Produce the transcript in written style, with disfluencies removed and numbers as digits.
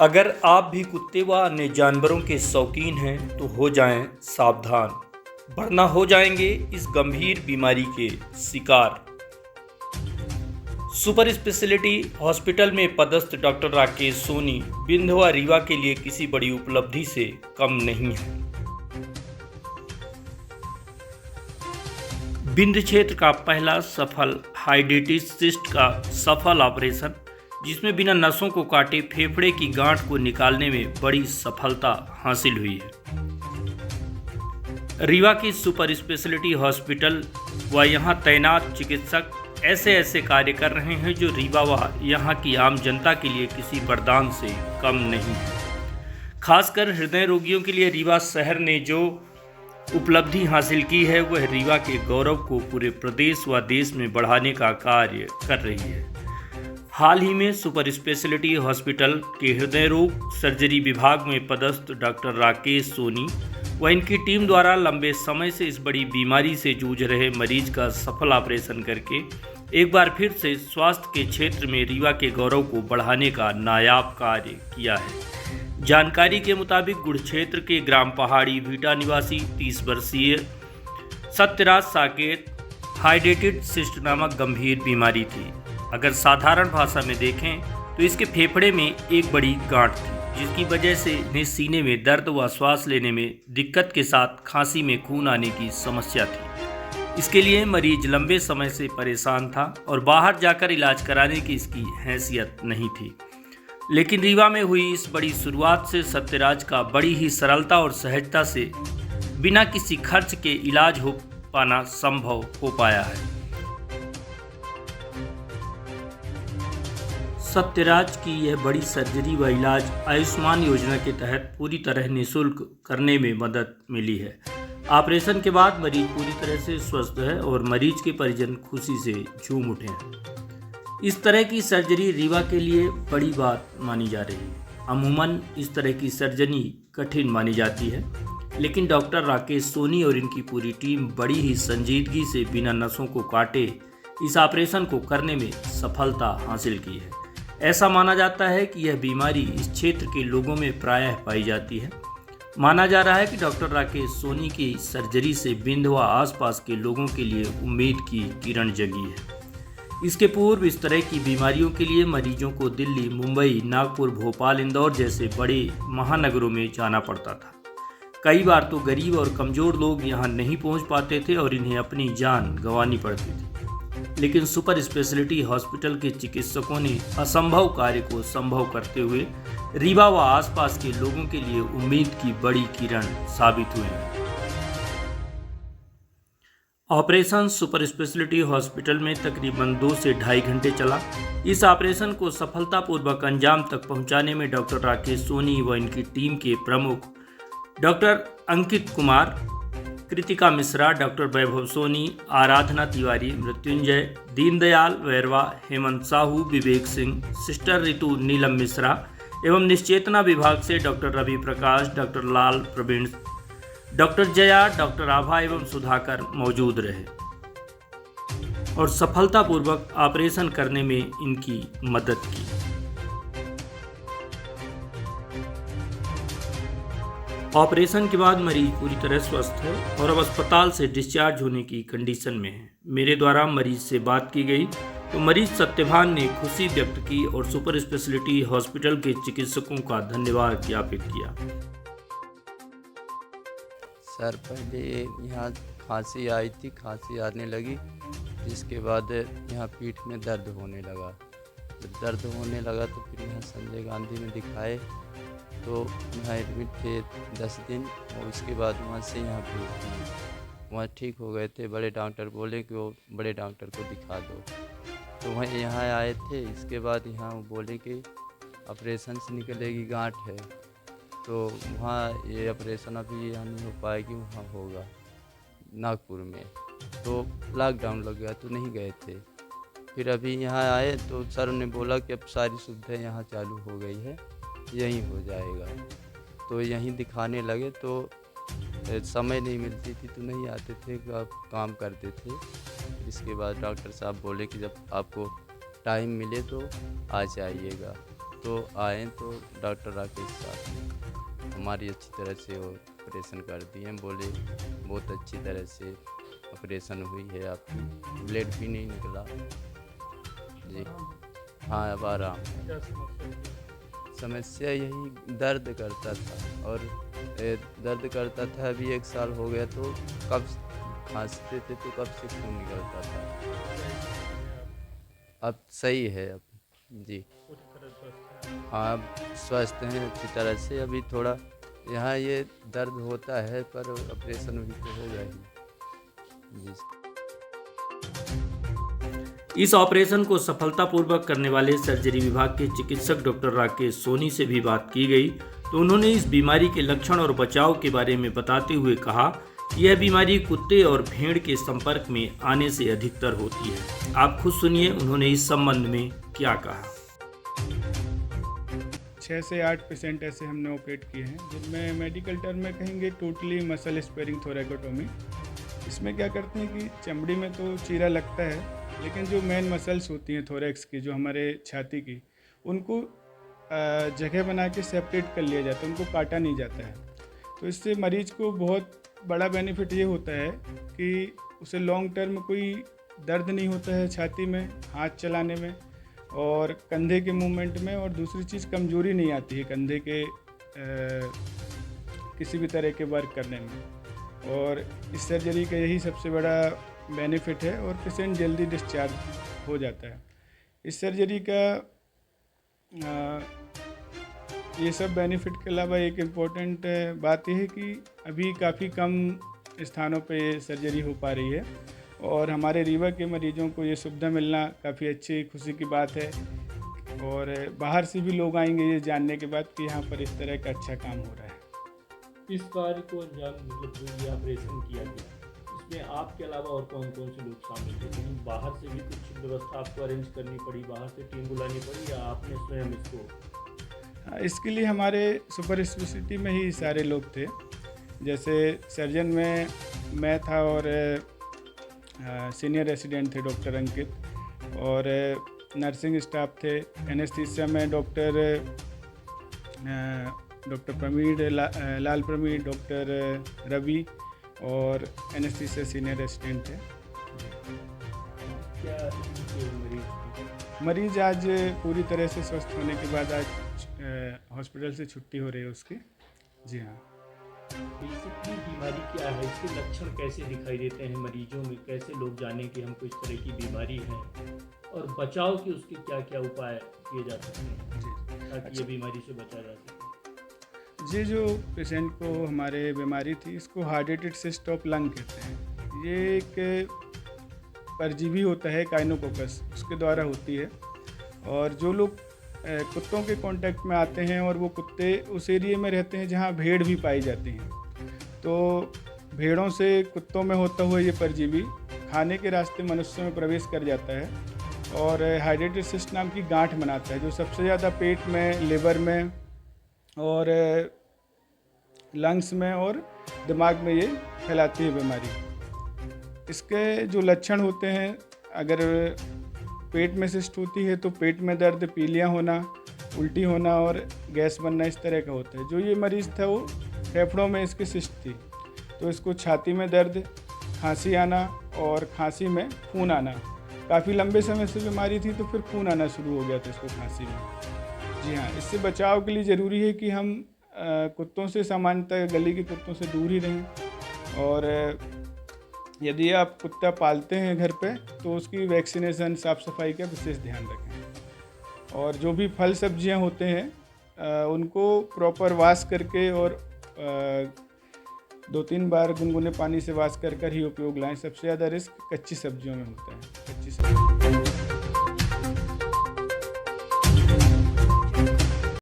अगर आप भी कुत्ते व अन्य जानवरों के शौकीन हैं तो हो जाएं सावधान, वरना हो जाएंगे इस गंभीर बीमारी के शिकार। सुपर स्पेशलिटी हॉस्पिटल में पदस्थ डॉक्टर राकेश सोनी बिंद व रीवा के लिए किसी बड़ी उपलब्धि से कम नहीं है। बिंद क्षेत्र का पहला सफल हाइडेटिस सिस्ट का सफल ऑपरेशन, जिसमें बिना नसों को काटे फेफड़े की गांठ को निकालने में बड़ी सफलता हासिल हुई है। रीवा की सुपर स्पेशलिटी हॉस्पिटल व यहां तैनात चिकित्सक ऐसे कार्य कर रहे हैं जो रीवा व यहां की आम जनता के लिए किसी वरदान से कम नहीं है। खासकर हृदय रोगियों के लिए रीवा शहर ने जो उपलब्धि हासिल की है, वह रीवा के गौरव को पूरे प्रदेश व देश में बढ़ाने का कार्य कर रही है। हाल ही में सुपर स्पेशलिटी हॉस्पिटल के हृदय रोग सर्जरी विभाग में पदस्थ डॉक्टर राकेश सोनी व इनकी टीम द्वारा लंबे समय से इस बड़ी बीमारी से जूझ रहे मरीज का सफल ऑपरेशन करके एक बार फिर से स्वास्थ्य के क्षेत्र में रीवा के गौरव को बढ़ाने का नायाब कार्य किया है। जानकारी के मुताबिक गुड़ क्षेत्र के ग्राम पहाड़ी भीटा निवासी 30 वर्षीय सत्यराज साकेत हाइडेटिड सिस्ट नामक गंभीर बीमारी थी। अगर साधारण भाषा में देखें तो इसके फेफड़े में एक बड़ी गांठ थी, जिसकी वजह से इन्हें सीने में दर्द व श्वास लेने में दिक्कत के साथ खांसी में खून आने की समस्या थी। इसके लिए मरीज लंबे समय से परेशान था और बाहर जाकर इलाज कराने की इसकी हैसियत नहीं थी। लेकिन रीवा में हुई इस बड़ी शुरुआत से सत्यराज का बड़ी ही सरलता और सहजता से बिना किसी खर्च के इलाज हो पाना संभव हो पाया है। सत्यराज की यह बड़ी सर्जरी व इलाज आयुष्मान योजना के तहत पूरी तरह निःशुल्क करने में मदद मिली है। ऑपरेशन के बाद मरीज पूरी तरह से स्वस्थ है और मरीज के परिजन खुशी से झूम उठे हैं। इस तरह की सर्जरी रीवा के लिए बड़ी बात मानी जा रही है। अमूमन इस तरह की सर्जरी कठिन मानी जाती है, लेकिन डॉक्टर राकेश सोनी और इनकी पूरी टीम बड़ी ही संजीदगी से बिना नसों को काटे इस ऑपरेशन को करने में सफलता हासिल की है। ऐसा माना जाता है कि यह बीमारी इस क्षेत्र के लोगों में प्रायः पाई जाती है। माना जा रहा है कि डॉक्टर राकेश सोनी की सर्जरी से बिंद व आसपास के लोगों के लिए उम्मीद की किरण जगी है। इसके पूर्व इस तरह की बीमारियों के लिए मरीजों को दिल्ली, मुंबई, नागपुर, भोपाल, इंदौर जैसे बड़े महानगरों में जाना पड़ता था। कई बार तो गरीब और कमज़ोर लोग यहाँ नहीं पहुँच पाते थे और इन्हें अपनी जान गंवानी पड़ती थी। लेकिन सुपर स्पेशलिटी हॉस्पिटल के चिकित्सकों ने असंभव कार्य को संभव करते हुए रीवा व आसपास के लोगों के लिए उम्मीद की बड़ी किरण साबित हुए हैं। ऑपरेशन सुपर स्पेशलिटी हॉस्पिटल में तकरीबन 2 से ढाई घंटे चला। इस ऑपरेशन को सफलतापूर्वक अंजाम तक पहुंचाने में डॉक्टर राकेश सोनी व इनकी टीम के प्रमुख डॉक्टर अंकित कुमार, कृतिका मिश्रा, डॉक्टर वैभव सोनी, आराधना तिवारी, मृत्युंजय, दीनदयाल वैरवा, हेमंत साहू, विवेक सिंह, सिस्टर ऋतु नीलम मिश्रा एवं निश्चेतना विभाग से डॉक्टर रवि प्रकाश, डॉक्टर लाल प्रवीण, डॉक्टर जया, डॉक्टर आभा एवं सुधाकर मौजूद रहे और सफलतापूर्वक ऑपरेशन करने में इनकी मदद की। ऑपरेशन के बाद मरीज पूरी तरह स्वस्थ है और अब अस्पताल से डिस्चार्ज होने की कंडीशन में है। मेरे द्वारा मरीज से बात की गई तो मरीज सत्यभान ने खुशी व्यक्त की और सुपर स्पेशलिटी हॉस्पिटल के चिकित्सकों का धन्यवाद ज्ञापित किया। सर, पहले यहाँ खांसी आई थी, खांसी आने लगी, जिसके बाद यहाँ पीठ में दर्द होने लगा। जब दर्द होने लगा तो फिर यहाँ संजय गांधी में दिखाए तो यहाँ एडमिट थे 10 दिन और उसके बाद वहाँ से यहाँ भेज दिए। वहाँ ठीक हो गए थे। बड़े डॉक्टर बोले कि वो बड़े डॉक्टर को दिखा दो, तो वहाँ यहाँ आए थे। इसके बाद यहाँ वो बोले कि ऑपरेशन से निकलेगी गांठ है, तो वहाँ ये ऑपरेशन अभी यहाँ नहीं हो पाएगी, वहाँ होगा नागपुर में। तो लॉकडाउन लग गया तो नहीं गए थे। फिर अभी यहाँ आए तो सर ने बोला कि अब सारी सुविधाएं यहाँ चालू हो गई है, यहीं हो जाएगा। तो यहीं दिखाने लगे तो समय नहीं मिलती थी तो नहीं आते थे, काम करते थे। इसके बाद डॉक्टर साहब बोले कि जब आपको टाइम मिले तो आ जाइएगा। तो आए तो डॉक्टर राकेश साहब हमारी अच्छी तरह से वो ऑपरेशन कर दिए। बोले बहुत अच्छी तरह से ऑपरेशन हुई है आपकी, ब्लड भी नहीं निकला जी। हाँ अब आराम है। समस्या यही दर्द करता था और दर्द करता था। अभी 1 साल हो गया तो कब खांसते थे तो कब से खून निकलता था। अब सही है अब जी। हाँ अब स्वस्थ हैं अच्छी तरह से। अभी थोड़ा यहाँ ये दर्द होता है पर ऑपरेशन भी तो होगा ही जी। इस ऑपरेशन को सफलतापूर्वक करने वाले सर्जरी विभाग के चिकित्सक डॉक्टर राकेश सोनी से भी बात की गई तो उन्होंने इस बीमारी के लक्षण और बचाव के बारे में बताते हुए कहा कि यह बीमारी कुत्ते और भेड़ के संपर्क में आने से अधिकतर होती है। आप खुद सुनिए उन्होंने इस संबंध में क्या कहा। 6 से 8 पेशेंट ऐसे हमने ऑपरेट किए हैं जिनमें मेडिकल टर्म में कहेंगे टोटली मसल स्पेयरिंग थोरैकोटोमी। इसमें क्या करते हैं कि चमड़ी में तो चीरा लगता है लेकिन जो मेन मसल्स होती हैं थोरैक्स की, जो हमारे छाती की, उनको जगह बना के सेपरेट कर लिया जाता है, उनको काटा नहीं जाता है। तो इससे मरीज को बहुत बड़ा बेनिफिट ये होता है कि उसे लॉन्ग टर्म कोई दर्द नहीं होता है छाती में, हाथ चलाने में और कंधे के मूवमेंट में, और दूसरी चीज़ कमजोरी नहीं आती है कंधे के किसी भी तरह के वर्क करने में। और इस सर्जरी का यही सबसे बड़ा बेनिफिट है और पेशेंट जल्दी डिस्चार्ज हो जाता है। इस सर्जरी का ये सब बेनिफिट के अलावा एक इम्पॉर्टेंट बात यह है कि अभी काफ़ी कम स्थानों पे सर्जरी हो पा रही है और हमारे रीवा के मरीजों को ये सुविधा मिलना काफ़ी अच्छी खुशी की बात है। और बाहर से भी लोग आएंगे ये जानने के बाद कि यहाँ पर इस तरह का अच्छा काम हो रहा है। इस कार्य को अंजाम जो ये ऑपरेशन किया गया इसमें आपके अलावा और कौन कौन से लोग शामिल थे? कहीं बाहर से भी कुछ व्यवस्था आपको अरेंज करनी पड़ी, बाहर से टीम बुलानी पड़ी या आपने स्वयं इसको? इसके लिए हमारे सुपर स्पेशलिटी में ही सारे लोग थे। जैसे सर्जन में मैं था और सीनियर रेसिडेंट थे डॉक्टर अंकित, और नर्सिंग स्टाफ थे। एनेस्थीसिया में डॉक्टर प्रमीण लाल प्रमीण, डॉक्टर रवि और एनेस्थीसिया सीनियर रेसिडेंट थे। क्या मरीज आज पूरी तरह से स्वस्थ होने के बाद आज हॉस्पिटल से छुट्टी हो रही है उसकी। जी हाँ। बेसिकली बीमारी क्या है, इसके लक्षण कैसे दिखाई देते हैं मरीजों में, कैसे लोग जाने कि हमको इस तरह की बीमारी है और बचाव के उसके क्या क्या उपाय किए जा सकते हैं ताकि ये बीमारी से बचा जा सके? ये जो पेशेंट को हमारे बीमारी थी इसको हार्डेटेड सिस्ट ऑफ लंग कहते हैं। ये एक परजीवी होता है काइनोकोकस, उसके द्वारा होती है। और जो लोग कुत्तों के कांटेक्ट में आते हैं और वो कुत्ते उस एरिया में रहते हैं जहाँ भेड़ भी पाई जाती हैं, तो भेड़ों से कुत्तों में होता हुआ ये परजीवी खाने के रास्ते मनुष्य में प्रवेश कर जाता है और हाइड्रेटेड सिस्ट नाम की गांठ बनाता है, जो सबसे ज़्यादा पेट में, लिवर में और लंग्स में और दिमाग में ये फैलाती है बीमारी। इसके जो लक्षण होते हैं, अगर पेट में सिस्ट होती है तो पेट में दर्द, पीलिया होना, उल्टी होना और गैस बनना, इस तरह का होता है। जो ये मरीज़ था वो फेफड़ों में इसकी सिस्ट थी, तो इसको छाती में दर्द, खांसी आना और खांसी में खून आना। काफ़ी लंबे समय से बीमारी थी तो फिर खून आना शुरू हो गया था इसको खांसी में। जी हाँ, इससे बचाव के लिए ज़रूरी है कि हम कुत्तों से सामान्यतः गली के कुत्तों से दूर ही रहें। और यदि आप कुत्ता पालते हैं घर पे तो उसकी वैक्सीनेशन, साफ़ सफाई का विशेष ध्यान रखें। और जो भी फल सब्जियां होते हैं उनको प्रॉपर वॉश करके और 2-3 बार गुनगुने पानी से वॉश कर ही उपयोग लाएं। सबसे ज़्यादा रिस्क कच्ची सब्जियों में होता है। कच्ची सब्जी